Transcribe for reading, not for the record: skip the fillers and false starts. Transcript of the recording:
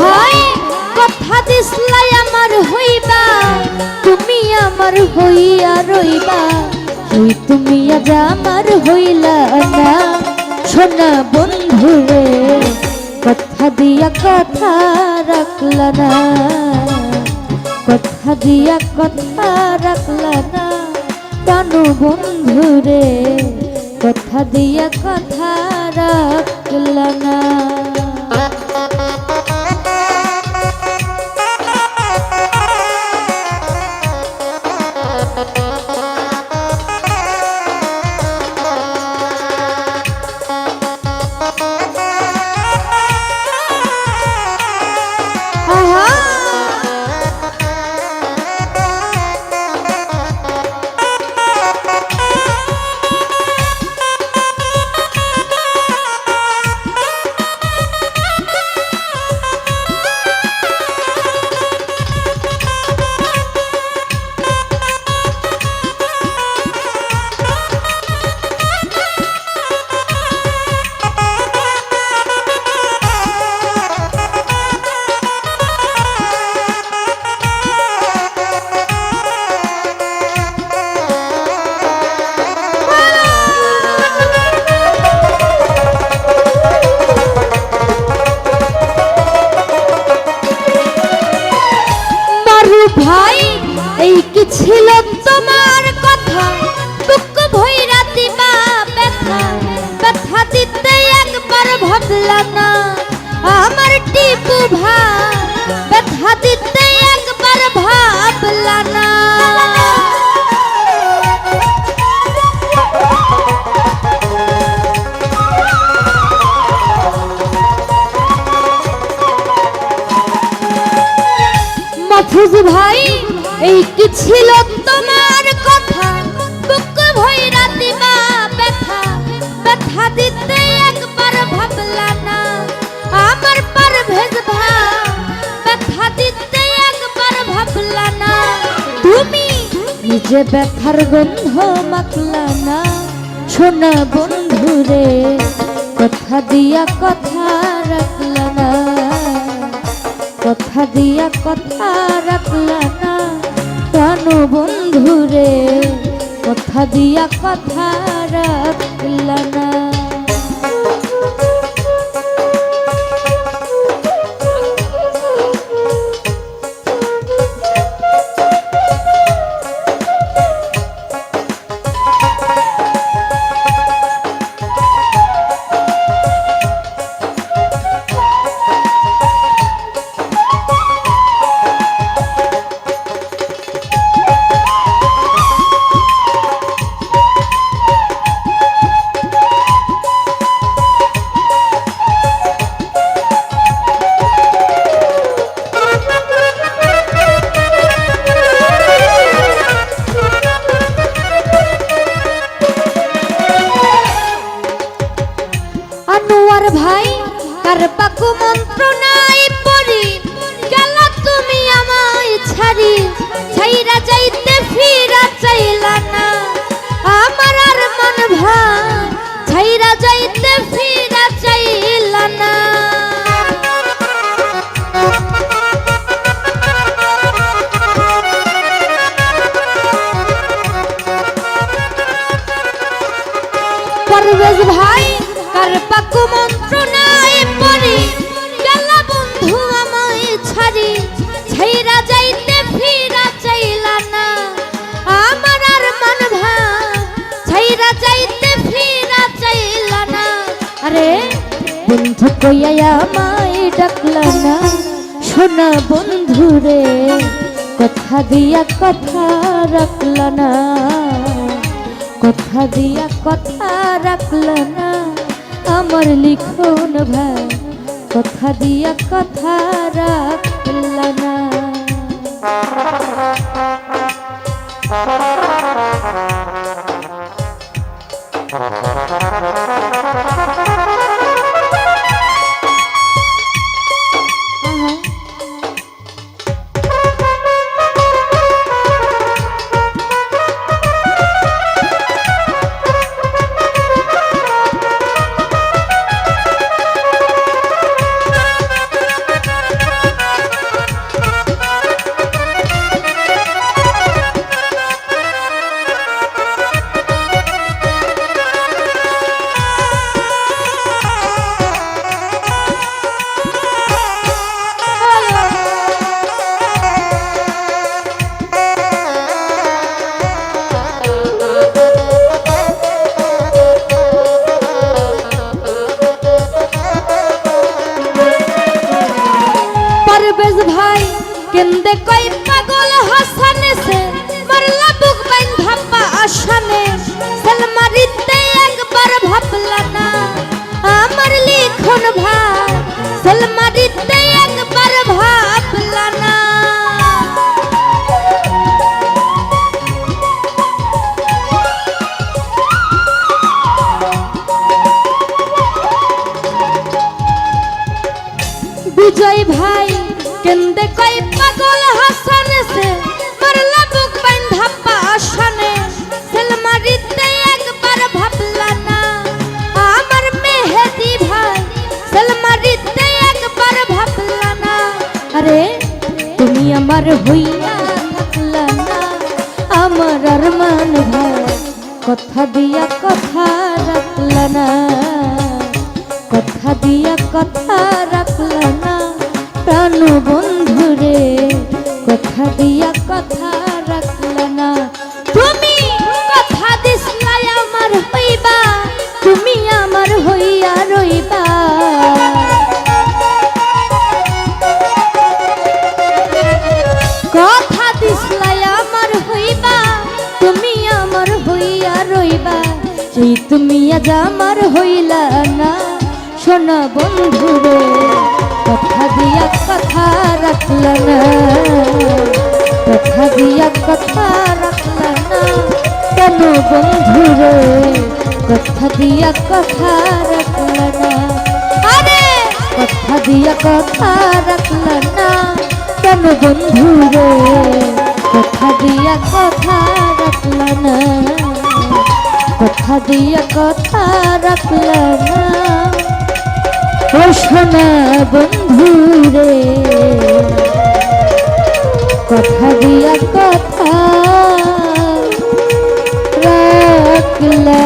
ভাই কথা দিসলাই আমার হইবা, তুমি আমার হইয়া রইবা, ওই তুমি আজ আমার হইলা না। সোনা বন্ধুরে কথা দিয়া কথা রাখলা না, কথা দিয়া কথা রাখলা না। কেন বন্ধুরে কথা দিয়া কথা রাখলা না। ভাই এই কি ছিল তোমার কথা, দুঃখ ভইরা দিবা ব্যথা, ব্যথা দিতে একবার ভাবলা না। আমার টিপু ভাই ব্যথা দিতে একবার ভাবলা না। মাহফুজ ভাই এই কি ছিল তোমার কথা, বুক ভইরা দিবা ব্যথা, ব্যথা দিতে একবার ভাবলা না। আমার পারভেজ ভাই ব্যথা দিতে একবার ভাবলা না। তুমি নিজে ব্যথার গন্ধ মাখলা না। সোনা বন্ধুরে কথা দিয়া কথা রাখলা না, কথা দিয়া কথা রাখলা না। কেন বন্ধুরে কথা দিয়া কথা রাখলা না। ভাই কার পাকু মন্ত্রণায় পড়ি গেলা তুমি আমায় ছাড়ি, ছাইরা যাইতে ফিরা চাইলা না। আমার আর মন ভাই ছাইরা যাইতে ফিরা চাইলা না। পারভেজ ভাই কার পাকু মন্ত্রণায় পড়ি গেলা বন্ধু আমায় ছাড়ি, ছাইরা যাইতে ফিরা চাইলা না। আমার আর মন ভাই ছাইরা যাইতে ফিরা চাইলা না। আরে বন্ধু কইয়া আমায় ডাকলা না। সোনা বন্ধুরে কথা দিয়া কথা রাখলা না, কথা দিয়া কথা রাখলা না। আমার লিখন ভাই কথা দিয়া কথা রাখলা না। परवेज भाई केंदे कोई पागल हसने से मरला बुक बांधा पाशने सलमारिते एक बार भाबला ना আমার লিখন ভাই সলমারিতে একবার ভাবলা না विजय भाई केंदे कोई पागल हसन से मरला बुक बांधा पाशने सलमारिते एक बार भाबला ना আমার মেহেদি ভাই সলমারিতে एक बार ভাবলা না আরে তুমি আমার হইয়া থাকলা না আমার আরমান ভাই কথা দিয়া কথা রাখলা না কথা দিয়া কথা রাখলা না প্রাণ বন্ধু রে কথা দিয়া কথা রাখলা না তুমি কথা দিছলাই আমার হইবা তুমি আমার হইয়া রইবা কথা দিছলাই আমার হইবা তুমি আমার হইয়া রইবা সেই তুমি আজ আমার হইলা না সোনা বন্ধু রে কথা দিয়া কথা রাখলা না কথা দিয়া কথা রাখলা না কেন বন্ধু রে কথা দিয়া কথা রাখলা না আরে কথা দিয়া কথা রাখলা না কেন বন্ধু রে কথা দিয়া কথা রাখলা না কথা দিয়া কথা রাখলা না ও সোনা বন্ধু রে কথা দিয়া কথা রাখলা